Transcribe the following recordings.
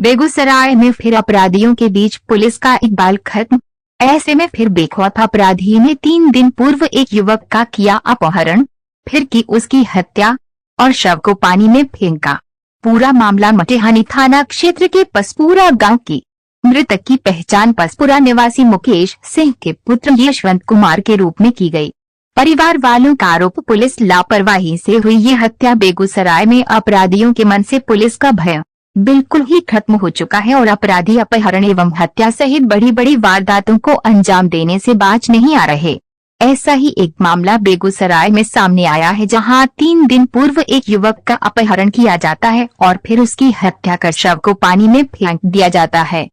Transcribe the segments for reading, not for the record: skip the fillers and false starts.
बेगूसराय में फिर अपराधियों के बीच पुलिस का इकबाल खत्म। ऐसे में फिर बेखौफ अपराधी ने 3 दिन पूर्व एक युवक का किया अपहरण, फिर की उसकी हत्या और शव को पानी में फेंका। पूरा मामला मटिहानी थाना क्षेत्र के पसपुरा गांव की। मृतक की पहचान पसपुरा निवासी मुकेश सिंह के पुत्र यशवंत कुमार के रूप में की गई। परिवार वालों का आरोप, पुलिस लापरवाही से हुई ये हत्या। बेगूसराय में अपराधियों के मन से पुलिस का भय बिल्कुल ही खत्म हो चुका है और अपराधी अपहरण एवं हत्या सहित बड़ी बड़ी वारदातों को अंजाम देने से बाज नहीं आ रहे। ऐसा ही एक मामला बेगूसराय में सामने आया है, जहां 3 दिन पूर्व एक युवक का अपहरण किया जाता है और फिर उसकी हत्या कर शव को पानी में फेंक दिया जाता है।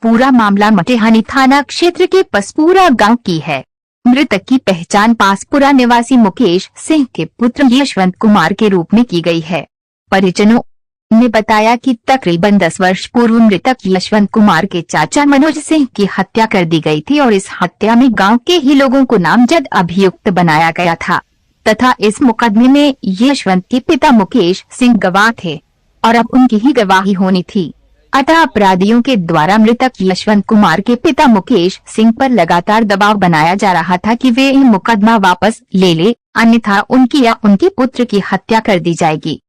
पूरा मामला मटिहानी थाना क्षेत्र के पसपुरा गांव की है। मृतक की पहचान पासपुरा निवासी मुकेश सिंह के पुत्र यशवंत कुमार के रूप में की गई है। परिजनों ने बताया कि तकरीबन 10 वर्ष पूर्व मृतक यशवंत कुमार के चाचा मनोज सिंह की हत्या कर दी गई थी और इस हत्या में गांव के ही लोगों को नामजद अभियुक्त बनाया गया था तथा इस मुकदमे में यशवंत के पिता मुकेश सिंह गवाह थे और अब उनकी ही गवाही होनी थी। अतः अपराधियों के द्वारा मृतक यशवंत कुमार के पिता मुकेश सिंह पर लगातार दबाव बनाया जा रहा था कि वे यह मुकदमा वापस ले ले, अन्यथा उनकी या उनके पुत्र की हत्या कर दी जाएगी।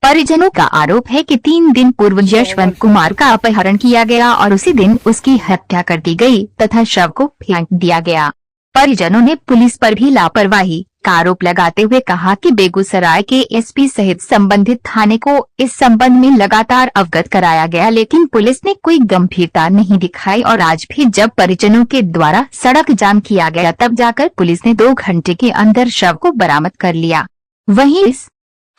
परिजनों का आरोप है कि 3 दिन पूर्व यशवंत कुमार का अपहरण किया गया और उसी दिन उसकी हत्या कर दी गई तथा शव को फेंक दिया गया। परिजनों ने पुलिस पर भी लापरवाही का आरोप लगाते हुए कहा कि बेगूसराय के एसपी सहित संबंधित थाने को इस संबंध में लगातार अवगत कराया गया, लेकिन पुलिस ने कोई गंभीरता नहीं दिखाई और आज भी जब परिजनों के द्वारा सड़क जाम किया गया तब जाकर पुलिस ने 2 घंटे के अंदर शव को बरामद कर लिया। वहीं इस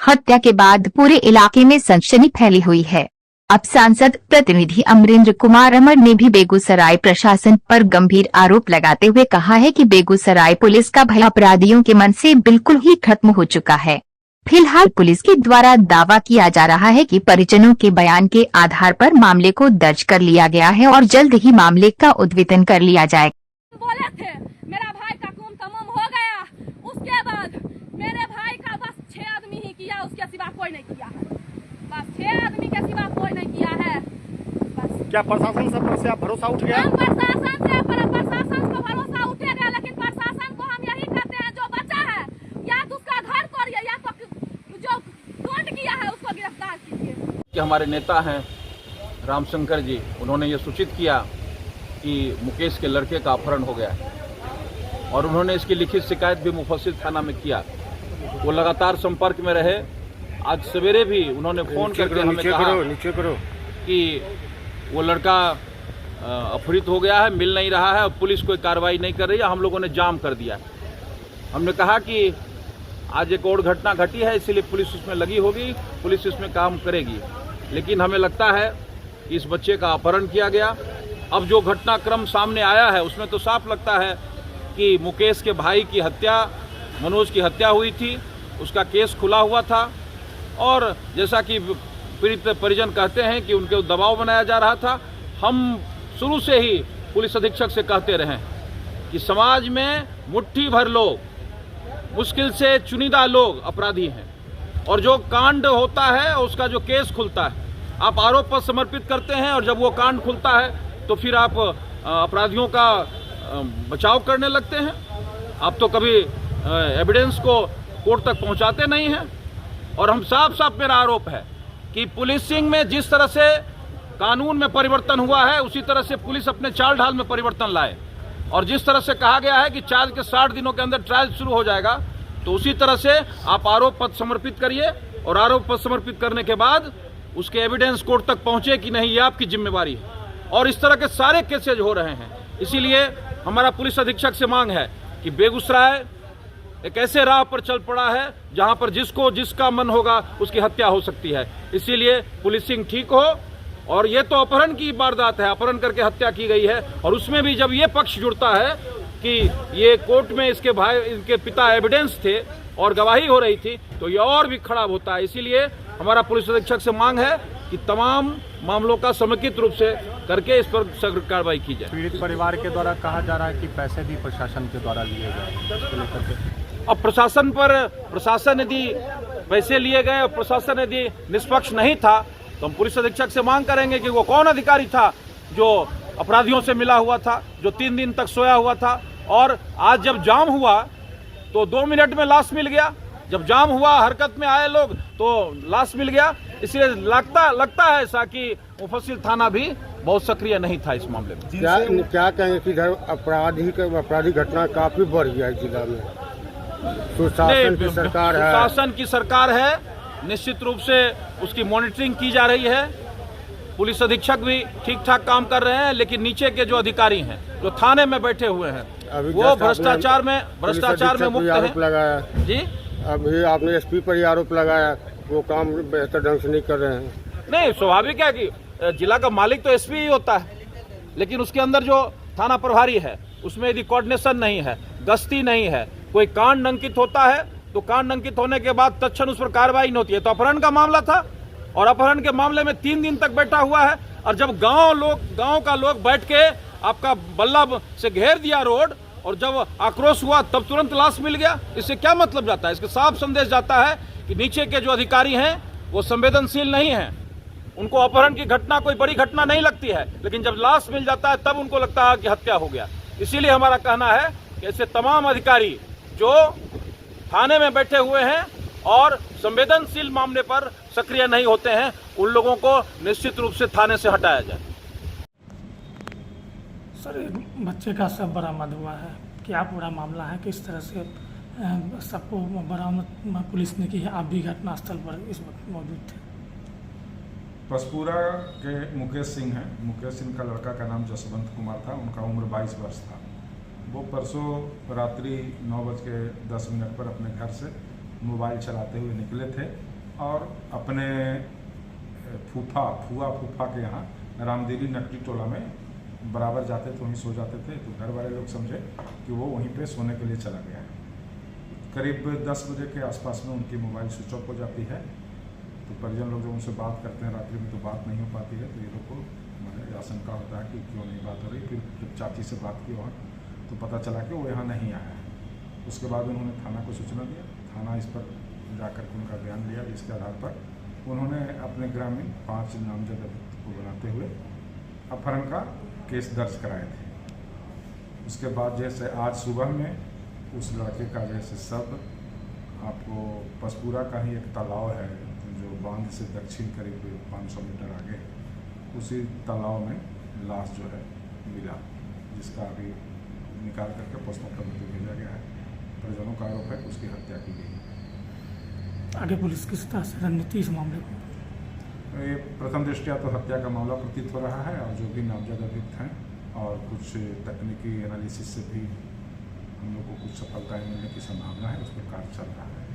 हत्या के बाद पूरे इलाके में सनसनी फैली हुई है। अब सांसद प्रतिनिधि अमरेंद्र कुमार अमर ने भी बेगूसराय प्रशासन पर गंभीर आरोप लगाते हुए कहा है कि बेगूसराय पुलिस का भय अपराधियों के मन से बिल्कुल ही खत्म हो चुका है। फिलहाल पुलिस के द्वारा दावा किया जा रहा है कि परिजनों के बयान के आधार पर मामले को दर्ज कर लिया गया है और जल्द ही मामले का उद्भेदन कर लिया जाए। बोले थे मेरा भाई का खून तमाम हो गया, उसके बाद मेरे भाई का बस 6 आदमी ही किया, उसके सिवा कोई नहीं किया है। बस 6 आदमी के सिवा कोई नहीं किया है। बस क्या प्रशासन से आप भरोसा उठ गया? हम प्रशासन को भरोसा उठेगा, लेकिन प्रशासन को हम यही कहते हैं जो बचा है या तो उसका घर तोड़िए या तो जो कांड किया है उसको गिरफ्तार कीजिए। कि हमारे नेता हैं रामशंकर जी, उन्होंने ये सूचित किया कि मुकेश के लड़के का अपहरण हो गया और उन्होंने इसकी लिखित शिकायत भी मुफस्सिल थाना में किया। वो लगातार संपर्क में रहे। आज सवेरे भी उन्होंने फोन करके हमें कहा कि वो लड़का अपहरित हो गया है, मिल नहीं रहा है और पुलिस कोई कार्रवाई नहीं कर रही है, हम लोगों ने जाम कर दिया। हमने कहा कि आज एक और घटना घटी है, इसीलिए पुलिस उसमें लगी होगी, पुलिस इसमें काम करेगी, लेकिन हमें लगता है कि इस बच्चे का अपहरण किया गया। अब जो घटनाक्रम सामने आया है उसमें तो साफ लगता है कि मुकेश के भाई की हत्या, मनोज की हत्या हुई थी, उसका केस खुला हुआ था और जैसा कि पीड़ित परिजन कहते हैं कि उनके दबाव बनाया जा रहा था। हम शुरू से ही पुलिस अधीक्षक से कहते रहे कि समाज में मुट्ठी भर लोग, मुश्किल से चुनिंदा लोग अपराधी हैं और जो कांड होता है उसका जो केस खुलता है आप आरोप पर समर्पित करते हैं और जब वो कांड खुलता है तो फिर आप अपराधियों का बचाव करने लगते हैं। आप तो कभी एविडेंस को कोर्ट तक पहुंचाते नहीं हैं। और हम साफ मेरा आरोप है कि पुलिसिंग में जिस तरह से कानून में परिवर्तन हुआ है उसी तरह से पुलिस अपने चाल ढाल में परिवर्तन लाए और जिस तरह से कहा गया है कि 4 के 60 दिनों के अंदर ट्रायल शुरू हो जाएगा, तो उसी तरह से आप आरोप पत्र समर्पित करिए और आरोप पत्र समर्पित करने के बाद उसके एविडेंस कोर्ट तक पहुंचे कि नहीं, ये आपकी जिम्मेवारी है। और इस तरह के सारे केसेज हो रहे हैं। इसीलिए हमारा पुलिस अधीक्षक से मांग है कि बेगूसराय एक ऐसे राह पर चल पड़ा है जहां पर जिसका मन होगा उसकी हत्या हो सकती है। इसीलिए पुलिसिंग ठीक हो। और ये तो अपहरण की वारदात है, अपहरण करके हत्या की गई है और उसमें भी जब ये पक्ष जुड़ता है कि ये कोर्ट में इनके पिता एविडेंस थे और गवाही हो रही थी, तो ये और भी खराब होता है। इसीलिए हमारा पुलिस अधीक्षक से मांग है कि तमाम मामलों का समेकित रूप से करके इस पर सख्त कार्रवाई की जाए। पीड़ित परिवार के द्वारा कहा जा रहा है कि पैसे भी प्रशासन के द्वारा लिए गए। अब प्रशासन यदि पैसे लिए गए और प्रशासन यदि निष्पक्ष नहीं था तो हम पुलिस अधीक्षक से मांग करेंगे कि वो कौन अधिकारी था जो अपराधियों से मिला हुआ था, जो 3 दिन तक सोया हुआ था, और आज जब जाम हुआ तो 2 मिनट में लाश मिल गया। जब जाम हुआ, हरकत में आए लोग, तो लाश मिल गया। इसलिए लगता है ऐसा कि मुफस्सिल थाना भी बहुत सक्रिय नहीं था इस मामले में। क्या कहेंगे कि इधर अपराधी घटना काफी बढ़ गया है जिला में? सुशासन की सरकार है, शासन की सरकार है, निश्चित रूप से उसकी मॉनिटरिंग की जा रही है। पुलिस अधीक्षक भी ठीक ठाक काम कर रहे हैं, लेकिन नीचे के जो अधिकारी हैं, जो थाने में बैठे हुए हैं, वो भ्रष्टाचार में मुक्त हैं। जी, अभी आपने एसपी पर ही आरोप लगाया, वो काम बेहतर ढंग से नहीं कर रहे हैं। नहीं, स्वाभाविक है कि जिला का मालिक तो एसपी ही होता है, लेकिन उसके अंदर जो थाना प्रभारी है उसमें यदि कोऑर्डिनेशन नहीं है, गश्ती नहीं है, कोई कांड अंकित होता है तो कांड अंकित होने के बाद तत्क्षण उस पर कार्रवाई नहीं होती है। तो अपहरण का मामला था और अपहरण के मामले में 3 दिन तक बैठा हुआ है, और जब गांव का लोग बैठ के आपका बल्ला से घेर दिया रोड, और जब आक्रोश हुआ तब तुरंत लाश मिल गया। इससे क्या मतलब जाता है? इसके साफ संदेश जाता है कि नीचे के जो अधिकारी हैं वो संवेदनशील नहीं हैं। उनको अपहरण की घटना कोई बड़ी घटना नहीं लगती है, लेकिन जब लाश मिल जाता है तब उनको लगता है कि हत्या हो गया। इसीलिए हमारा कहना है कि ऐसे तमाम अधिकारी जो थाने में बैठे हुए हैं और संवेदनशील मामले पर सक्रिय नहीं होते हैं, उन लोगों को निश्चित रूप से थाने से हटाया जाए। सर, बच्चे का शव बरामद हुआ है, क्या पूरा मामला है? किस तरह से सबको बरामद पुलिस ने की है? आप भी घटनास्थल पर इस वक्त मौजूद थे। पसपूरा के मुकेश सिंह हैं। मुकेश सिंह का लड़का का नाम जसवंत कुमार था, उनका उम्र 22 वर्ष था। वो परसों रात्रि 9:10 पर अपने घर से मोबाइल चलाते हुए निकले थे और अपने फूफा के यहाँ रामदेरी नकटी टोला में बराबर जाते थे, वहीं सो जाते थे। तो घर वाले लोग समझे कि वो वहीं पे सोने के लिए चला गया है। करीब 10 बजे के आसपास में उनकी मोबाइल स्विच ऑफ हो जाती है। तो परिजन लोग जब उनसे बात करते हैं रात्रि में तो बात नहीं हो पाती है, तो ये लोग को आशंका होता है कि क्यों नहीं बात हो रही। फिर जब चाची से बात की वहाँ तो पता चला कि वो यहाँ नहीं आया है। उसके बाद उन्होंने थाना को सूचना दिया, थाना इस पर जाकर के उनका बयान लिया, जिसके आधार पर उन्होंने अपने ग्रामीण 5 नामजद अभियुक्त को बनाते हुए अपहरण का केस दर्ज कराए थे। उसके बाद जैसे आज सुबह में उस लड़के का जैसे सब आपको पसपूरा का ही एक तालाब है जो बांध से दक्षिण करीब 500 मीटर आगे, उसी तालाब में लाश जो है मिला, जिसका अभी निकाल करके पोस्टमार्टम में भेजा गया है। परिजनों का आरोप है कि उसकी हत्या की गई है। आगे पुलिस किस तरह से रणनीति इस मामले को? ये प्रथम दृष्टया तो हत्या का मामला प्रतीत हो रहा है, और जो भी नामजद अभियुक्त हैं और कुछ तकनीकी एनालिसिस से भी हम लोग को कुछ सफलताएं मिलने की संभावना है, उस पर कार्य चल रहा है।